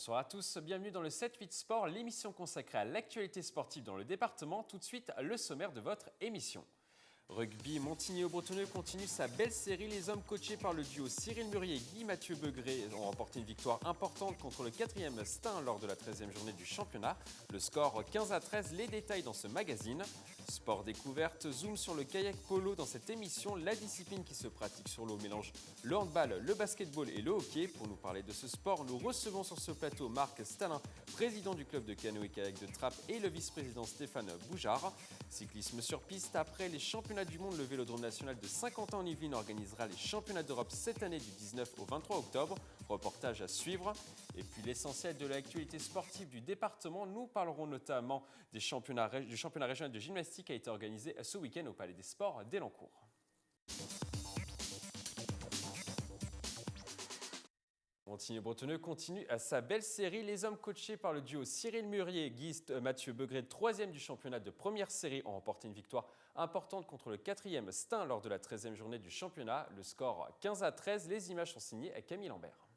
Bonsoir à tous, bienvenue dans le 7-8 Sport, l'émission consacrée à l'actualité sportive dans le département. Tout de suite, le sommaire de votre émission. Rugby, Montigny-le-Bretonneux continue sa belle série. Les hommes coachés par le duo Cyril Murier et Guy-Mathieu Begré ont remporté une victoire importante contre le 4e Stein lors de la 13e journée du championnat. Le score 15-13, les détails dans ce magazine. Sport découverte, zoom sur le kayak polo dans cette émission. La discipline qui se pratique sur l'eau mélange le handball, le basketball et le hockey. Pour nous parler de ce sport, nous recevons sur ce plateau Marc Stalin, président du club de canoë-kayak de Trappes, et le vice-président Stéphane Boujard. Cyclisme sur piste, après les championnats du monde, le Vélodrome national de Saint-Quentin en Yvelines organisera les championnats d'Europe cette année du 19 au 23 octobre. Reportage à suivre. Et puis l'essentiel de l'actualité sportive du département, nous parlerons notamment du championnat régional de gymnastique qui a été organisé ce week-end au Palais des Sports d'Elancourt. Montigny-le-Bretonneux continue à sa belle série. Les hommes coachés par le duo Cyril Murier et Guy-Mathieu Begré, 3e du championnat de première série, ont remporté une victoire importante contre le 4e Stein lors de la 13e journée du championnat. Le score 15-13, les images sont signées à Camille Lambert.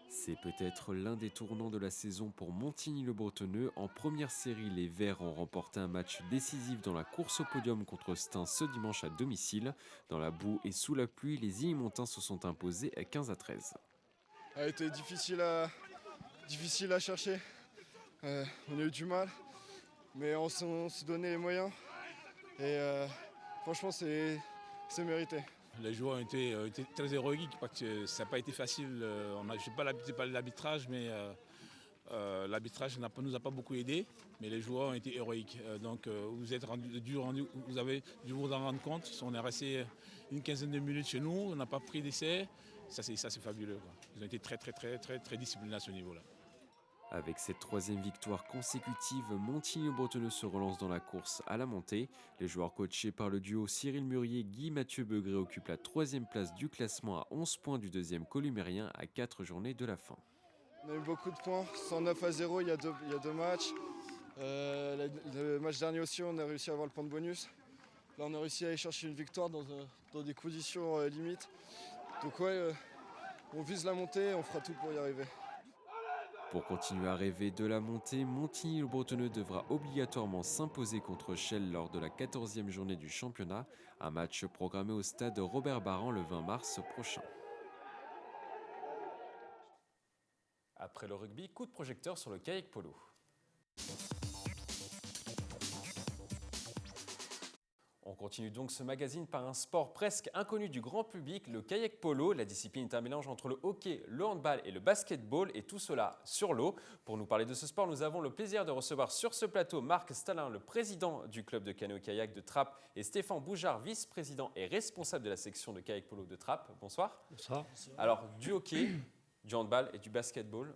C'est peut-être l'un des tournants de la saison pour Montigny-le-Bretonneux. En première série, les Verts ont remporté un match décisif dans la course au podium contre Stein ce dimanche à domicile. Dans la boue et sous la pluie, les Illymontins se sont imposés à 15-13. A été difficile à chercher. On a eu du mal, mais on s'est donné les moyens. Et franchement, c'est mérité. Les joueurs ont été très héroïques parce que ça n'a pas été facile. Je ne suis pas l'habitude de parler de l'arbitrage, mais l'arbitrage ne nous a pas beaucoup aidés. Mais les joueurs ont été héroïques. Donc vous avez dû vous en rendre compte. On est resté une quinzaine de minutes chez nous, on n'a pas pris d'essai. Ça c'est fabuleux, quoi. Ils ont été très disciplinés à ce niveau-là. Avec cette 3e victoire consécutive, Montigny-le-Bretonneux se relance dans la course à la montée. Les joueurs coachés par le duo Cyril Murier et Guy-Mathieu Begré occupent la 3e place du classement à 11 points du 2e columérien à 4 journées de la fin. On a eu beaucoup de points, 109-0 il y a deux matchs. Le match dernier aussi, on a réussi à avoir le point de bonus. Là, on a réussi à aller chercher une victoire dans des conditions limites. Donc ouais, on vise la montée, on fera tout pour y arriver. Pour continuer à rêver de la montée, Montigny-le-Bretonneux devra obligatoirement s'imposer contre Chelles lors de la 14e journée du championnat, un match programmé au stade Robert Barran le 20 mars prochain. Après le rugby, coup de projecteur sur le kayak polo. On continue donc ce magazine par un sport presque inconnu du grand public, le kayak polo. La discipline est un mélange entre le hockey, le handball et le basketball, et tout cela sur l'eau. Pour nous parler de ce sport, nous avons le plaisir de recevoir sur ce plateau Marc Stalin, le président du club de canoë-kayak de Trappes, et Stéphane Boujard, vice-président et responsable de la section de kayak polo de Trappes. Bonsoir. Bonsoir. Alors, du hockey, du handball et du basketball,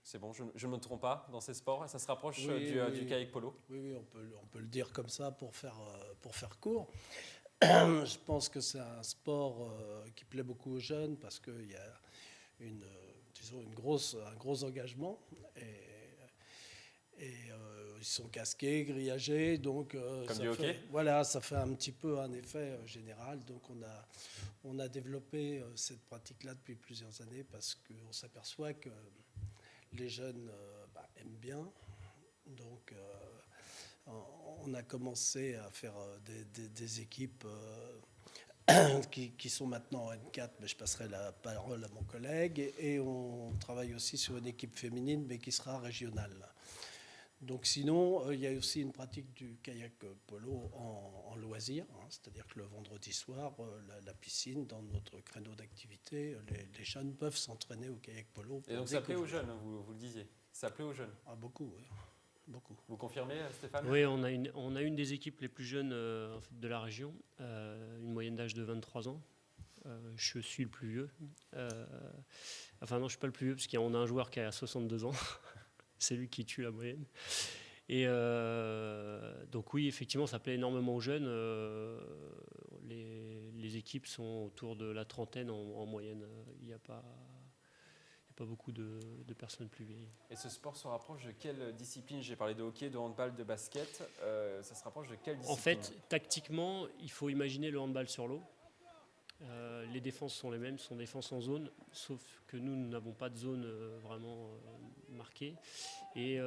c'est bon, je ne me trompe pas dans ces sports, ça se rapproche du kayak polo. Oui, on peut le dire comme ça pour faire court. Je pense que c'est un sport qui plaît beaucoup aux jeunes parce qu'il y a un gros engagement et ils sont casqués, grillagés, donc comme du hockey. Voilà, ça fait un petit peu un effet général. Donc on a développé cette pratique-là depuis plusieurs années parce qu'on s'aperçoit que les jeunes aiment bien, donc on a commencé à faire des équipes qui sont maintenant en N4, mais je passerai la parole à mon collègue, et on travaille aussi sur une équipe féminine, mais qui sera régionale. Donc sinon, il y a aussi une pratique du kayak polo en loisir, c'est-à-dire que le vendredi soir, la piscine, dans notre créneau d'activité, les jeunes peuvent s'entraîner au kayak polo. Et donc ça plaît aux jeunes, vous le disiez, ça plaît aux jeunes. Ah, beaucoup, oui. Beaucoup. Vous confirmez, Stéphane ? Oui, on a une des équipes les plus jeunes de la région, une moyenne d'âge de 23 ans. Je suis le plus vieux. Enfin non, je ne suis pas le plus vieux, parce qu'on a un joueur qui a 62 ans. C'est lui qui tue la moyenne. Et donc oui, effectivement, ça plaît énormément aux jeunes. Les équipes sont autour de la trentaine en moyenne. Il n'y a pas beaucoup de personnes plus vieilles. Et ce sport se rapproche de quelle discipline ? J'ai parlé de hockey, de handball, de basket. Ça se rapproche de quelle discipline ? En fait, tactiquement, il faut imaginer le handball sur l'eau. Les défenses sont les mêmes, sont défenses en zone, sauf que nous n'avons pas de zone vraiment marquée. Et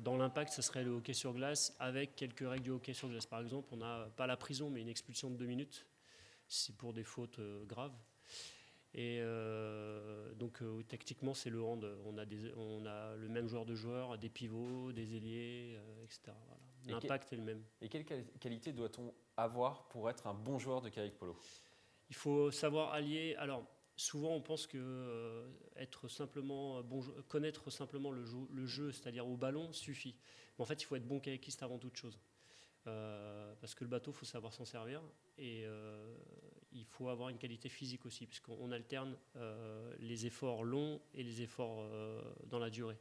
dans l'impact, ce serait le hockey sur glace avec quelques règles du hockey sur glace. Par exemple, on n'a pas la prison, mais une expulsion de 2 minutes. C'est pour des fautes graves. Et donc tactiquement, c'est le hand. On a le même joueur de joueurs, des pivots, des ailiers, etc. Voilà. L'impact est le même. Et quelle qualité doit-on avoir pour être un bon joueur de kayak polo? Il faut savoir allier. Alors, souvent, on pense que être simplement connaître simplement le jeu, c'est-à-dire au ballon, suffit. Mais en fait, il faut être bon kayakiste avant toute chose. Parce que le bateau, il faut savoir s'en servir. Et il faut avoir une qualité physique aussi, puisqu'on alterne les efforts longs et les efforts dans la durée.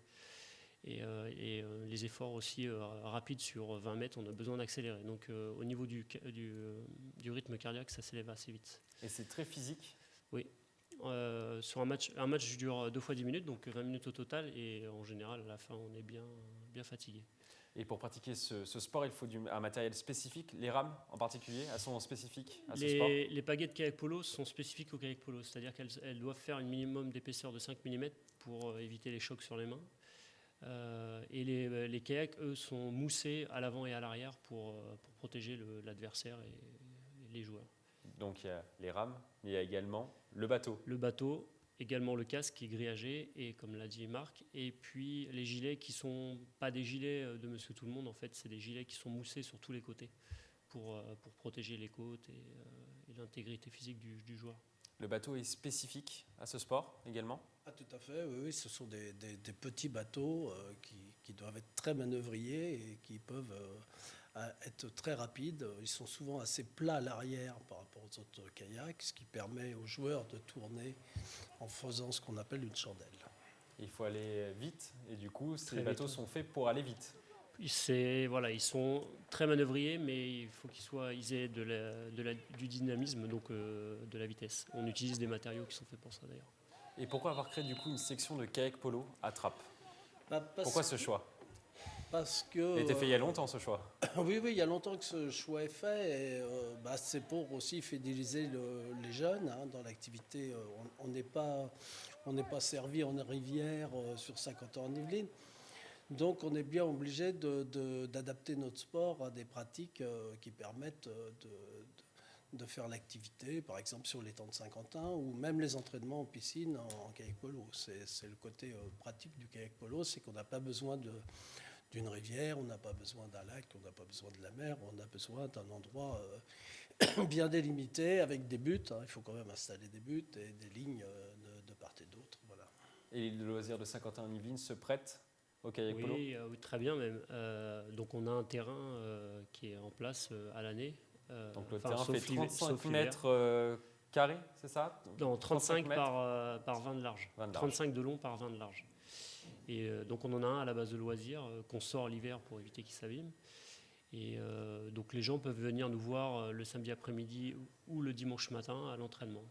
Et les efforts aussi rapides sur 20 mètres, on a besoin d'accélérer. Donc au niveau du rythme cardiaque, ça s'élève assez vite. Et c'est très physique? Oui. Sur un match dure 2 fois 10 minutes, donc 20 minutes au total. Et en général, à la fin, on est bien fatigué. Et pour pratiquer ce sport, il faut un matériel spécifique. Les rames en particulier, elles sont spécifiques à ce sport? Les pagaies de kayak polo sont spécifiques au kayak polo, c'est-à-dire qu'elles doivent faire un minimum d'épaisseur de 5 mm pour éviter les chocs sur les mains. Et les kayaks, eux, sont moussés à l'avant et à l'arrière pour protéger l'adversaire et les joueurs. Donc il y a les rames, mais il y a également le bateau. Le bateau, également le casque qui est grillagé, et comme l'a dit Marc, et puis les gilets qui ne sont pas des gilets de Monsieur Tout-le-Monde, en fait, c'est des gilets qui sont moussés sur tous les côtés pour protéger les côtes et l'intégrité physique du joueur. Le bateau est spécifique à ce sport également? Ah, tout à fait, oui, ce sont des petits bateaux qui doivent être très manœuvriers et qui peuvent être très rapides. Ils sont souvent assez plats à l'arrière par rapport aux autres kayaks, ce qui permet aux joueurs de tourner en faisant ce qu'on appelle une chandelle. Il faut aller vite et du coup, ces Très bateaux vite. sont faits pour aller vite. Ils sont très manœuvriers, mais il faut qu'ils aient du dynamisme, donc de la vitesse. On utilise des matériaux qui sont faits pour ça d'ailleurs. Et pourquoi avoir créé du coup une section de kayak polo à Trappes? Parce Pourquoi ce choix? Parce que Il a été fait il y a longtemps ce choix. oui, il y a longtemps que ce choix est fait. Et, c'est pour aussi fidéliser les jeunes dans l'activité. On n'est pas servi en rivière sur 50 ans en Yvelines. Donc on est bien obligé d'adapter notre sport à des pratiques qui permettent de faire l'activité, par exemple sur les temps de Saint-Quentin, ou même les entraînements en piscine en kayak polo. C'est le côté pratique du kayak polo, c'est qu'on n'a pas besoin d'une rivière, on n'a pas besoin d'un lac, on n'a pas besoin de la mer, on a besoin d'un endroit bien délimité avec des buts. Il faut quand même installer des buts et des lignes de part et d'autre. Voilà. Et le loisir de Saint-Quentin-en-Yvelines se prête au kayak polo? Oui, très bien même. Donc on a un terrain qui est en place à l'année. Donc le terrain fait 35 l'hiver. mètres carrés, c'est ça? Non, 35 mètres par 20 de large. 20 de large. 35 de long par 20 de large. Et donc on en a un à la base de loisirs qu'on sort l'hiver pour éviter qu'il s'abîme. Et donc les gens peuvent venir nous voir le samedi après-midi ou le dimanche matin à l'entraînement.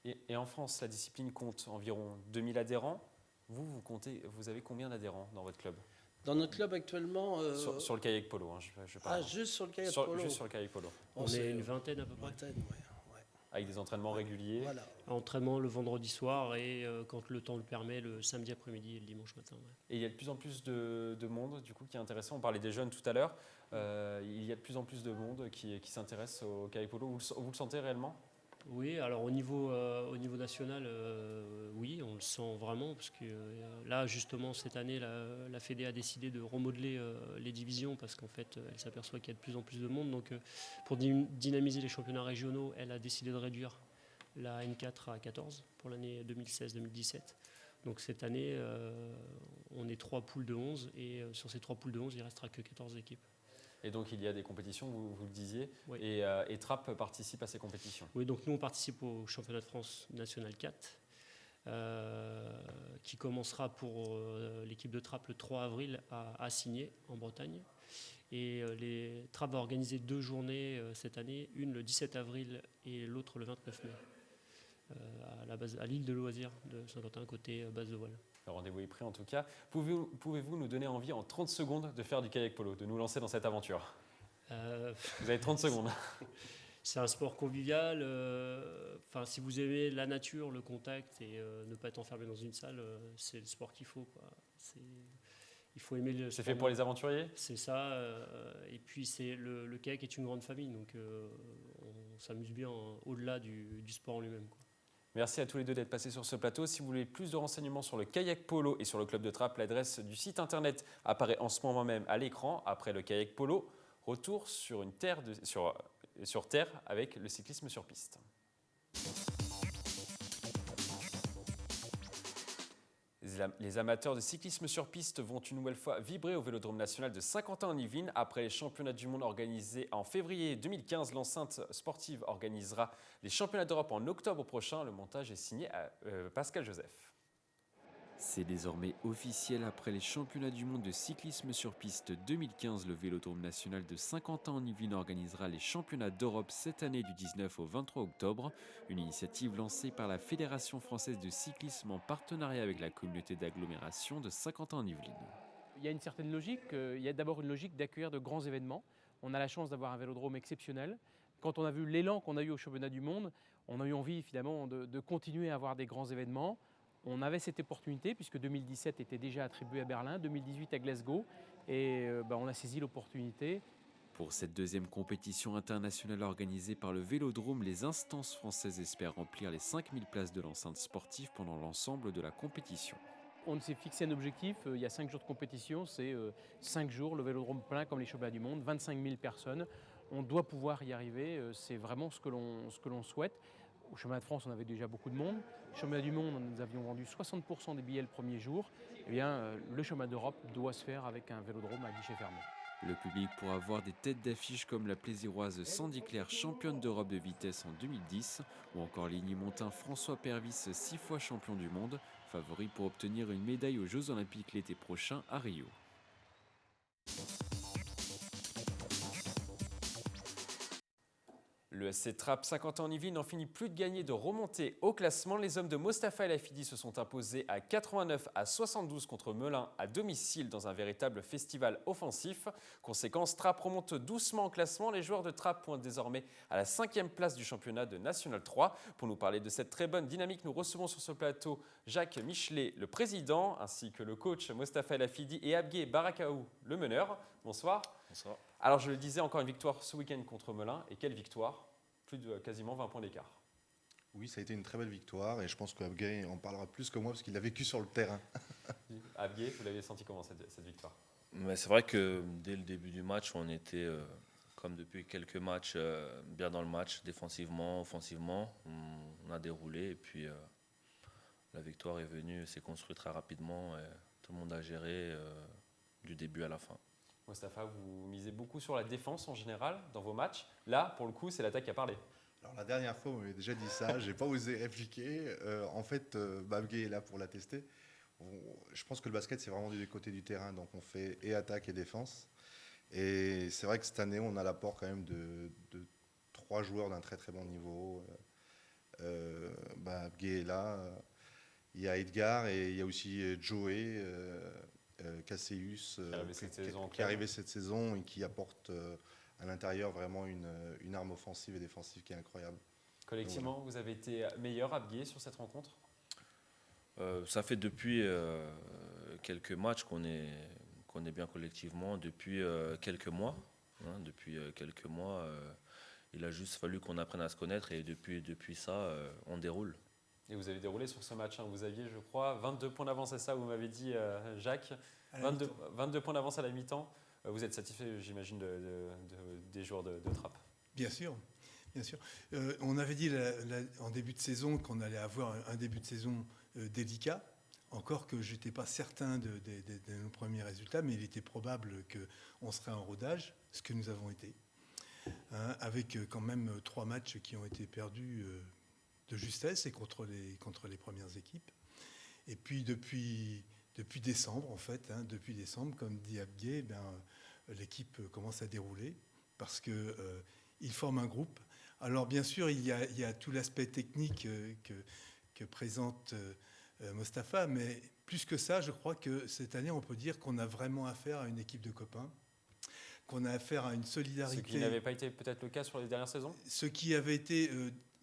Et en France, la discipline compte environ 2000 adhérents. Vous avez combien d'adhérents dans votre club? Dans notre club actuellement... Sur le kayak polo, je parle. Juste sur le kayak polo. Juste sur le kayak polo. On est une vingtaine à peu près. Ouais. Avec des entraînements réguliers. Voilà. Entraînement le vendredi soir et quand le temps le permet, le samedi après-midi et le dimanche matin. Ouais. Et il y a de plus en plus de monde du coup, qui est intéressant. On parlait des jeunes tout à l'heure. Il y a de plus en plus de monde qui s'intéresse au kayak polo. Vous le sentez réellement? Oui, alors au niveau national, oui, on le sent vraiment, parce que là, justement, cette année, la Fédé a décidé de remodeler les divisions, parce qu'en fait, elle s'aperçoit qu'il y a de plus en plus de monde. Donc, pour dynamiser les championnats régionaux, elle a décidé de réduire la N4 à 14 pour l'année 2016-2017. Donc, cette année, on est 3 poules de 11, et sur ces 3 poules de 11, il ne restera que 14 équipes. Et donc il y a des compétitions, vous le disiez, Oui. et Trappes participe à ces compétitions. Oui, donc nous on participe au championnat de France National 4, qui commencera pour l'équipe de Trappes le 3 avril à Assigné, en Bretagne. Et les Trappes va organiser 2 journées cette année, une le 17 avril et l'autre le 29 mai, à l'île de loisirs de Saint-Quentin, côté base de voile. Le rendez-vous est pris en tout cas. Pouvez-vous nous donner envie en 30 secondes de faire du kayak polo, de nous lancer dans cette aventure? Vous avez 30 secondes. C'est un sport convivial. Si vous aimez la nature, le contact et ne pas être enfermé dans une salle, c'est le sport qu'il faut, quoi. Il faut aimer le C'est sport. fait pour les aventuriers? C'est ça. Et puis le kayak est une grande famille, donc on s'amuse bien au-delà du sport en lui-même, quoi. Merci à tous les deux d'être passés sur ce plateau. Si vous voulez plus de renseignements sur le kayak polo et sur le club de Trappes, l'adresse du site internet apparaît en ce moment même à l'écran. Après le kayak polo, retour sur terre avec le cyclisme sur piste. Les amateurs de cyclisme sur piste vont une nouvelle fois vibrer au Vélodrome national de Saint-Quentin-en-Yvelines. Après les championnats du monde organisés en février 2015, l'enceinte sportive organisera les championnats d'Europe en octobre prochain. Le montage est signé à Pascal Joseph. C'est désormais officiel. Après les championnats du monde de cyclisme sur piste 2015, le Vélodrome national de Saint-Quentin-en-Yvelines organisera les championnats d'Europe cette année du 19 au 23 octobre. Une initiative lancée par la Fédération française de cyclisme en partenariat avec la communauté d'agglomération de Saint-Quentin-en-Yvelines. Il y a une certaine logique. Il y a d'abord une logique d'accueillir de grands événements. On a la chance d'avoir un vélodrome exceptionnel. Quand on a vu l'élan qu'on a eu au championnat du monde, on a eu envie évidemment de continuer à avoir des grands événements. On avait cette opportunité puisque 2017 était déjà attribué à Berlin, 2018 à Glasgow et on a saisi l'opportunité. Pour cette deuxième compétition internationale organisée par le Vélodrome, les instances françaises espèrent remplir les 5000 places de l'enceinte sportive pendant l'ensemble de la compétition. On s'est fixé un objectif, il y a 5 jours de compétition, c'est 5 jours, le Vélodrome plein comme les championnats du monde, 25 000 personnes. On doit pouvoir y arriver, c'est vraiment ce que l'on souhaite. Au championnat de France, on avait déjà beaucoup de monde. Au championnat du monde, nous avions vendu 60% des billets le premier jour. Eh bien, le championnat d'Europe doit se faire avec un vélodrome à guichet fermé. Le public pourra voir des têtes d'affiche comme la plaisiroise Sandy Claire, championne d'Europe de vitesse en 2010, ou encore l'Igny-Montain François Pervis, 6 fois champion du monde, favori pour obtenir une médaille aux Jeux Olympiques l'été prochain à Rio. Le SC Trappes Saint-Quentin-en-Yvelines n'en finit plus de gagner, de remonter au classement. Les hommes de Mostafa El Hafidi se sont imposés à 89 à 72 contre Melun à domicile dans un véritable festival offensif. Conséquence, Trappes remonte doucement au classement. Les joueurs de Trappes pointent désormais à la 5e place du championnat de National 3. Pour nous parler de cette très bonne dynamique, nous recevons sur ce plateau Jacques Michelet, le président, ainsi que le coach Mostafa El Hafidi et Abgué Barakaou, le meneur. Bonsoir. Bonsoir. Alors je le disais, encore une victoire ce week-end contre Melun. Et quelle victoire! Plus de quasiment 20 points d'écart. Oui, ça a été une très belle victoire et je pense qu'Abgué en parlera plus que moi parce qu'il l'a vécu sur le terrain. Abgué, vous l'avez senti comment cette victoire? Mais c'est vrai que dès le début du match, on était, comme depuis quelques matchs, bien dans le match, défensivement, offensivement. On a déroulé et puis la victoire est venue, s'est construite très rapidement. Et tout le monde a géré du début à la fin. Mostafa, vous misez beaucoup sur la défense en général dans vos matchs. Là, pour le coup, c'est l'attaque qui a parlé. Alors la dernière fois, vous m'avez déjà dit ça, je n'ai pas osé répliquer. En fait, Abgué est là pour l'attester. Je pense que le basket, c'est vraiment du côté du terrain, donc on fait et attaque et défense. Et c'est vrai que cette année, on a l'apport quand même de 3 joueurs d'un très très bon niveau. Abgué est là, il y a Edgar et il y a aussi Joey. Casseus qui est arrivé cette saison et qui apporte à l'intérieur vraiment une arme offensive et défensive qui est incroyable. Collectivement, vous avez été meilleur Abgué sur cette rencontre? Ça fait depuis quelques matchs qu'on est bien collectivement, depuis quelques mois. Depuis quelques mois, il a juste fallu qu'on apprenne à se connaître et depuis ça, on déroule. Et vous avez déroulé sur ce match, hein. Vous aviez, je crois, 22 points d'avance, c'est ça, vous m'avez dit, Jacques, 22 points d'avance à la mi-temps. Vous êtes satisfait, j'imagine, des joueurs de Trappes? Bien sûr, bien sûr. On avait dit en début de saison qu'on allait avoir un début de saison délicat, encore que je n'étais pas certain de nos premiers résultats, mais il était probable qu'on serait en rodage, ce que nous avons été, avec quand même 3 matchs qui ont été perdus de justesse et contre les premières équipes. Et puis depuis décembre, en fait, depuis décembre, comme dit Abgué, l'équipe commence à dérouler parce qu'ils forment un groupe. Alors bien sûr, il y a tout l'aspect technique que présente Mostafa, mais plus que ça, je crois que cette année, on peut dire qu'on a vraiment affaire à une équipe de copains. qu'on a affaire à une solidarité. Ce qui n'avait pas été peut-être le cas sur les dernières saisons. Ce qui avait été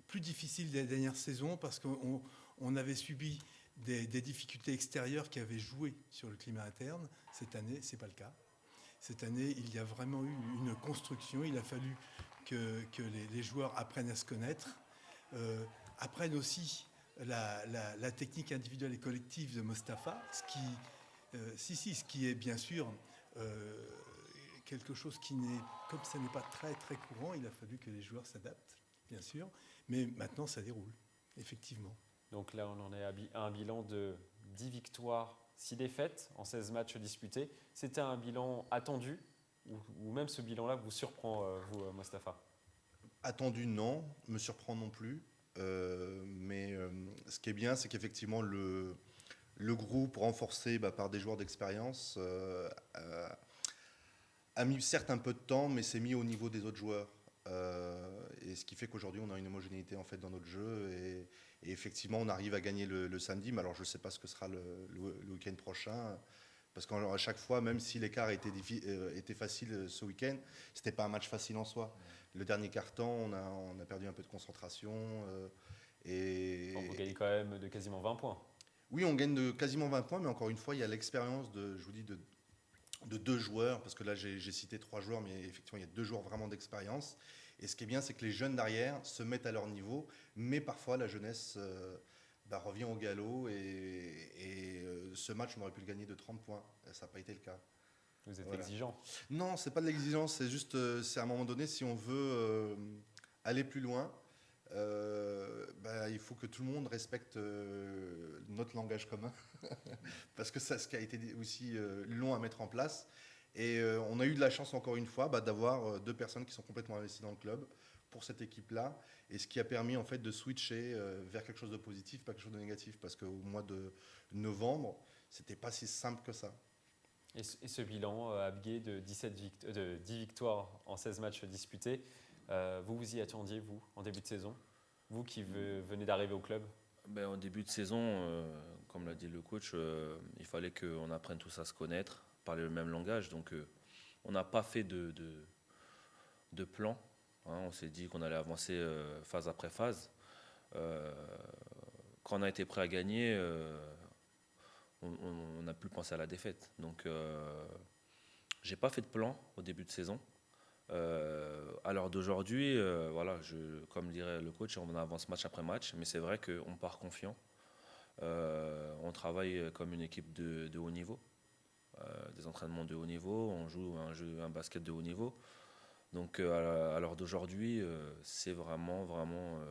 plus difficile les dernières saisons parce qu'on avait subi des difficultés extérieures qui avaient joué sur le climat interne. Cette année, ce n'est pas le cas. Cette année, il y a vraiment eu une construction. Il a fallu que les joueurs apprennent à se connaître, apprennent aussi la technique individuelle et collective de Mostafa, ce qui est bien sûr quelque chose qui n'est, comme ça n'est pas très très courant, il a fallu que les joueurs s'adaptent, bien sûr, mais maintenant ça déroule, effectivement. Donc là, on en est à un bilan de 10 victoires, 6 défaites en 16 matchs disputés. C'était un bilan attendu ou même ce bilan-là vous surprend, vous, Mostafa? Attendu, non. Me surprend non plus. Mais ce qui est bien, c'est qu'effectivement, le groupe renforcé par des joueurs d'expérience a mis certes un peu de temps, mais s'est mis au niveau des autres joueurs. Et ce qui fait qu'aujourd'hui, on a une homogénéité en fait, dans notre jeu. Et effectivement, on arrive à gagner le samedi. Mais alors, je ne sais pas ce que sera le week-end prochain. Parce qu'à chaque fois, même si l'écart était facile ce week-end, ce n'était pas un match facile en soi. Le dernier quart-temps, on a perdu un peu de concentration. Vous gagnez quand même de quasiment 20 points. Oui, on gagne de quasiment 20 points, mais encore une fois, il y a l'expérience de 2 joueurs, parce que là, j'ai cité 3 joueurs, mais effectivement, il y a 2 joueurs vraiment d'expérience. Et ce qui est bien, c'est que les jeunes derrière se mettent à leur niveau, mais parfois, la jeunesse revient au galop. Et ce match, on aurait pu le gagner de 30 points. Ça n'a pas été le cas. Vous êtes exigeant. Non, c'est pas de l'exigence, c'est juste, c'est à un moment donné, si on veut aller plus loin, il faut que tout le monde respecte notre langage commun, parce que c'est ce qui a été aussi long à mettre en place. Et on a eu de la chance, encore une fois, d'avoir 2 personnes qui sont complètement investies dans le club pour cette équipe-là, et ce qui a permis en fait de switcher vers quelque chose de positif, pas quelque chose de négatif, parce qu'au mois de novembre, c'était pas si simple que ça. Et ce bilan, Abgué, de 10 victoires en 16 matchs disputés, vous y attendiez, vous, en début de saison? Vous qui venez d'arriver au club? En début de saison, comme l'a dit le coach, il fallait qu'on apprenne tous à se connaître, parler le même langage. Donc, on n'a pas fait de plan. On s'est dit qu'on allait avancer phase après phase. Quand on a été prêt à gagner, on n'a plus pensé à la défaite. Donc, j'ai pas fait de plan au début de saison. À l'heure d'aujourd'hui, comme dirait le coach, on avance match après match, mais c'est vrai qu'on part confiant. On travaille comme une équipe de haut niveau, des entraînements de haut niveau, on joue un basket de haut niveau. Donc à l'heure d'aujourd'hui, c'est vraiment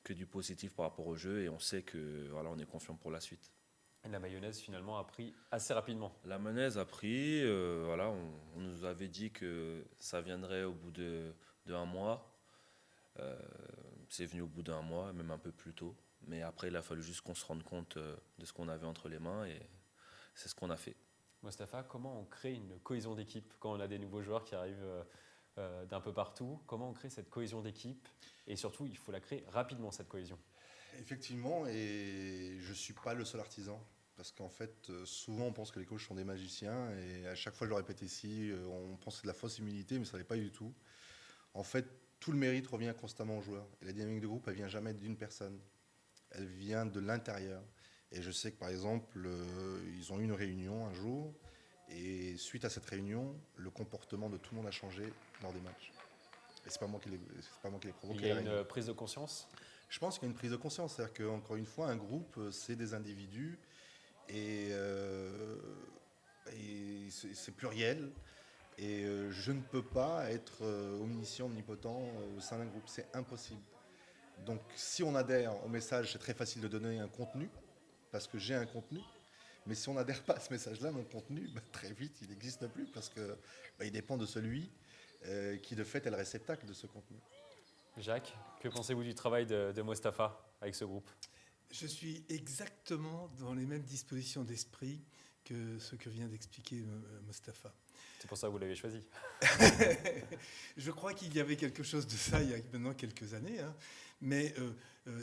que du positif par rapport au jeu, et on sait que on est confiant pour la suite. Et la mayonnaise finalement a pris assez rapidement. La mayonnaise a pris, on nous avait dit que ça viendrait au bout de 1 mois. C'est venu au bout d'1 mois, même un peu plus tôt. Mais après, il a fallu juste qu'on se rende compte de ce qu'on avait entre les mains, et c'est ce qu'on a fait. Mostafa, comment on crée une cohésion d'équipe quand on a des nouveaux joueurs qui arrivent d'un peu partout? Comment on crée cette cohésion d'équipe? Et surtout, il faut la créer rapidement, cette cohésion. Effectivement, et je ne suis pas le seul artisan. Parce qu'en fait, souvent, on pense que les coachs sont des magiciens. Et à chaque fois, je le répète ici, on pense que c'est de la fausse humilité, mais ça n'est pas du tout. En fait, tout le mérite revient constamment aux joueurs. Et la dynamique de groupe, elle ne vient jamais d'une personne. Elle vient de l'intérieur. Et je sais que, par exemple, ils ont eu une réunion un jour. Et suite à cette réunion, le comportement de tout le monde a changé lors des matchs. Et ce n'est pas moi qui l'ai provoqué. Il y a une prise de conscience? Je pense qu'il y a une prise de conscience. C'est-à-dire qu'encore une fois, un groupe, c'est des individus. Et c'est pluriel. Et je ne peux pas être omniscient, omnipotent au sein d'un groupe. C'est impossible. Donc si on adhère au message, c'est très facile de donner un contenu, parce que j'ai un contenu. Mais si on n'adhère pas à ce message-là, mon contenu, très vite, il n'existe plus, parce qu'il dépend de celui qui, de fait, est le réceptacle de ce contenu. Jacques, que pensez-vous du travail de Mostafa avec ce groupe? Je suis exactement dans les mêmes dispositions d'esprit que ce que vient d'expliquer Mostafa. C'est pour ça que vous l'avez choisi. Je crois qu'il y avait quelque chose de ça il y a maintenant quelques années, mais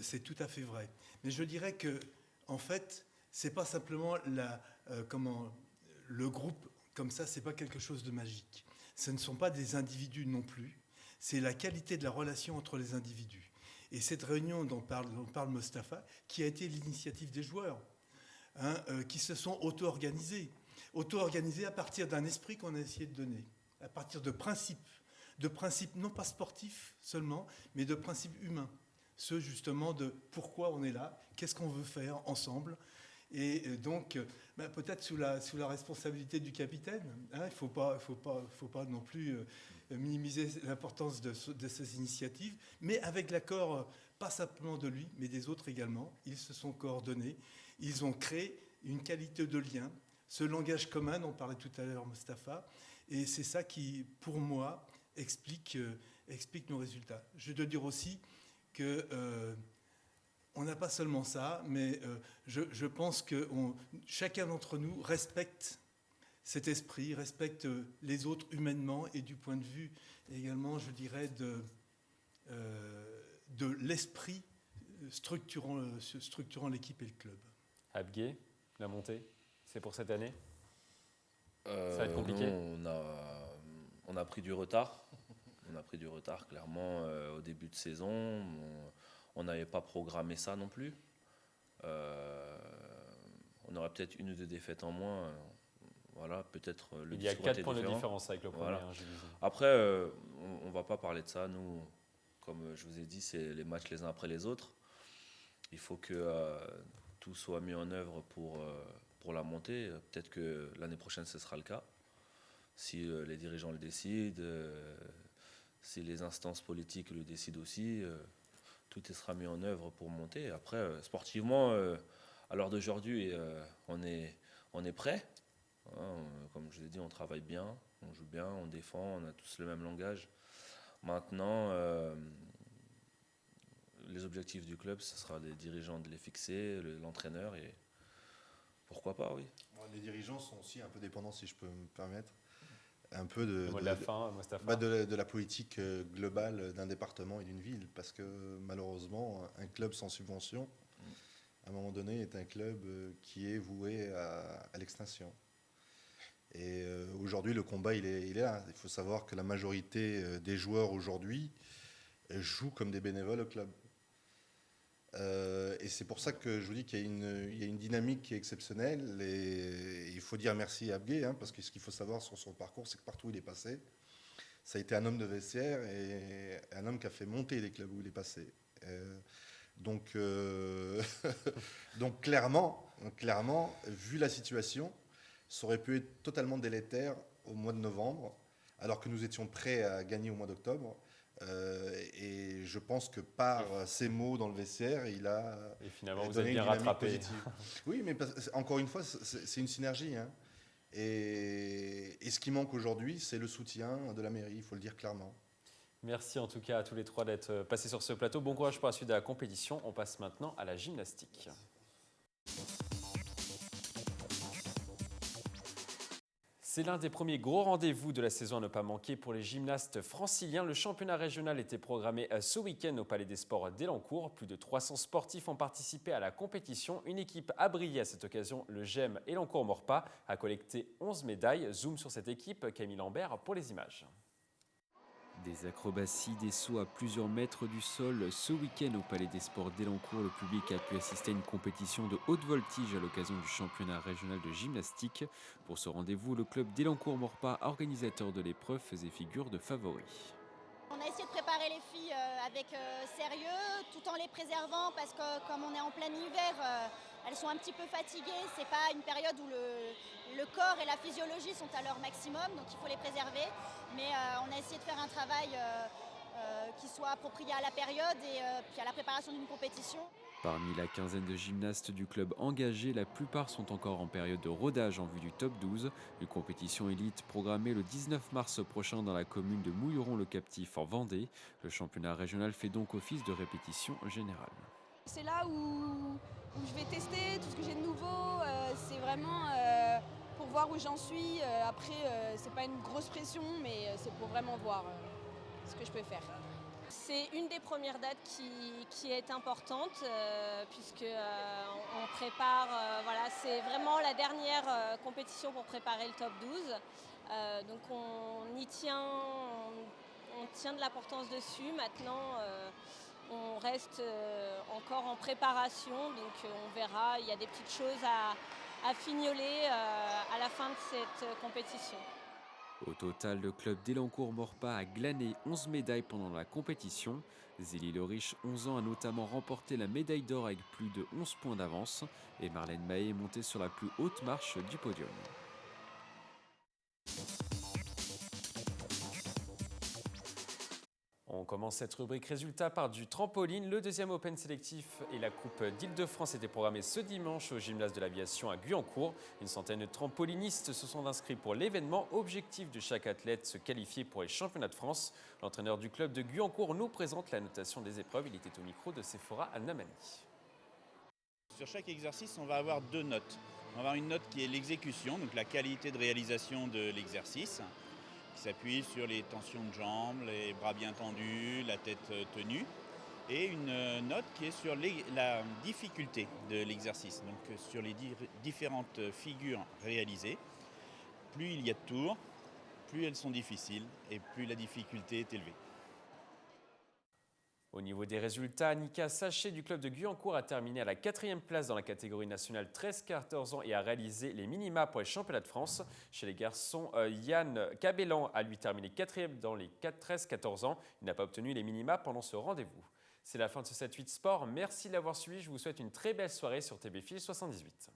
c'est tout à fait vrai. Mais je dirais que, en fait, c'est pas simplement le groupe comme ça, c'est pas quelque chose de magique. Ce ne sont pas des individus non plus, c'est la qualité de la relation entre les individus. Et cette réunion dont parle Mostafa, qui a été l'initiative des joueurs, qui se sont auto-organisés à partir d'un esprit qu'on a essayé de donner, à partir de principes non pas sportifs seulement, mais de principes humains. Ceux justement de pourquoi on est là, qu'est-ce qu'on veut faire ensemble. Et donc, peut-être sous la responsabilité du capitaine, il ne faut pas non plus minimiser l'importance de ces initiatives, mais avec l'accord, pas simplement de lui, mais des autres également. Ils se sont coordonnés, ils ont créé une qualité de lien, ce langage commun dont parlait tout à l'heure Mostafa, et c'est ça qui, pour moi, explique nos résultats. Je dois dire aussi que on n'a pas seulement ça, mais je pense que chacun d'entre nous respecte cet esprit, respecte les autres humainement et du point de vue également, je dirais, de l'esprit structurant l'équipe et le club. Abgué, la montée, c'est pour cette année? Ça va être compliqué. On a pris du retard. On a pris du retard, clairement, au début de saison. On n'avait pas programmé ça non plus. On aurait peut-être 1 ou 2 défaites en moins. Voilà, peut-être le Il y a 4 points de différence avec le premier. Voilà. Je disais. Après, on ne va pas parler de ça. Nous, comme je vous ai dit, c'est les matchs les uns après les autres. Il faut que tout soit mis en œuvre pour la montée. Peut-être que l'année prochaine, ce sera le cas. Si les dirigeants le décident, si les instances politiques le décident aussi, tout sera mis en œuvre pour monter. Après, sportivement, à l'heure d'aujourd'hui, on est prêt. Comme je vous ai dit, on travaille bien, on joue bien, on défend, on a tous le même langage. Maintenant, les objectifs du club, ce sera les dirigeants de les fixer, l'entraîneur, et pourquoi pas, oui. Les dirigeants sont aussi un peu dépendants, si je peux me permettre, un peu de la politique globale d'un département et d'une ville, parce que malheureusement, un club sans subvention, à un moment donné, est un club qui est voué à l'extinction. Et aujourd'hui, le combat, il est là. Il faut savoir que la majorité des joueurs aujourd'hui jouent comme des bénévoles au club. Et c'est pour ça que je vous dis qu'il y a une dynamique qui est exceptionnelle. Et il faut dire merci à Abgué, parce que ce qu'il faut savoir sur son parcours, c'est que partout où il est passé, ça a été un homme de vestiaire et un homme qui a fait monter les clubs où il est passé. Donc clairement, vu la situation, ça aurait pu être totalement délétère au mois de novembre, alors que nous étions prêts à gagner au mois d'octobre. Et je pense que par ces mots dans le vestiaire, il a et finalement vous avez bien rattrapé. Oui, mais encore une fois, c'est une synergie. Et ce qui manque aujourd'hui, c'est le soutien de la mairie, il faut le dire clairement. Merci en tout cas à tous les trois d'être passés sur ce plateau. Bon courage pour la suite de la compétition. On passe maintenant à la gymnastique. C'est l'un des premiers gros rendez-vous de la saison à ne pas manquer pour les gymnastes franciliens. Le championnat régional était programmé ce week-end au Palais des Sports d'Elancourt. Plus de 300 sportifs ont participé à la compétition. Une équipe a brillé à cette occasion. Le GEM Elancourt-Morpa a collecté 11 médailles. Zoom sur cette équipe, Camille Lambert pour les images. Des acrobaties, des sauts à plusieurs mètres du sol. Ce week-end au Palais des Sports d'Elancourt, le public a pu assister à une compétition de haute voltige à l'occasion du championnat régional de gymnastique. Pour ce rendez-vous, le club d'Elancourt-Morpa, organisateur de l'épreuve, faisait figure de favori. On a essayé de préparer les filles avec sérieux, tout en les préservant parce que comme on est en plein hiver, elles sont un petit peu fatiguées. C'est pas une période où le corps et la physiologie sont à leur maximum, donc il faut les préserver. Mais on a essayé de faire un travail qui soit approprié à la période et puis à la préparation d'une compétition. Parmi la quinzaine de gymnastes du club engagés, la plupart sont encore en période de rodage en vue du top 12. Une compétition élite programmée le 19 mars prochain dans la commune de Mouilleron-le-Captif en Vendée. Le championnat régional fait donc office de répétition générale. C'est là où je vais tester tout ce que j'ai de nouveau. C'est vraiment pour voir où j'en suis. Après, c'est pas une grosse pression, mais c'est pour vraiment voir ce que je peux faire. C'est une des premières dates qui est importante puisque on prépare, voilà, c'est vraiment la dernière compétition pour préparer le top 12. Donc on y tient, on tient de l'importance dessus. Maintenant, on reste encore en préparation, donc on verra, il y a des petites choses à fignoler à la fin de cette compétition. Au total, le club d'Elancourt-Morpas a glané 11 médailles pendant la compétition. Zélie Le Riche, 11 ans, a notamment remporté la médaille d'or avec plus de 11 points d'avance. Et Marlène Mahé est montée sur la plus haute marche du podium. On commence cette rubrique résultats par du trampoline. Le deuxième Open sélectif et la Coupe d'Île-de-France étaient programmés ce dimanche au gymnase de l'aviation à Guyancourt. Une centaine de trampolinistes se sont inscrits pour l'événement. Objectif de chaque athlète, se qualifier pour les championnats de France. L'entraîneur du club de Guyancourt nous présente la notation des épreuves. Il était au micro de Sephora Al-Namani. Sur chaque exercice, on va avoir 2 notes. On va avoir une note qui est l'exécution, donc la qualité de réalisation de l'exercice, qui s'appuie sur les tensions de jambes, les bras bien tendus, la tête tenue, et une note qui est sur la difficulté de l'exercice, donc sur les différentes figures réalisées. Plus il y a de tours, plus elles sont difficiles et plus la difficulté est élevée. Au niveau des résultats, Nika Saché du club de Guyancourt a terminé à la 4e place dans la catégorie nationale 13-14 ans et a réalisé les minima pour les championnats de France. Chez les garçons, Yann Cabellan a lui terminé 4e dans les 13-14 ans. Il n'a pas obtenu les minima pendant ce rendez-vous. C'est la fin de ce 7-8 Sport. Merci de l'avoir suivi. Je vous souhaite une très belle soirée sur TB Fil 78.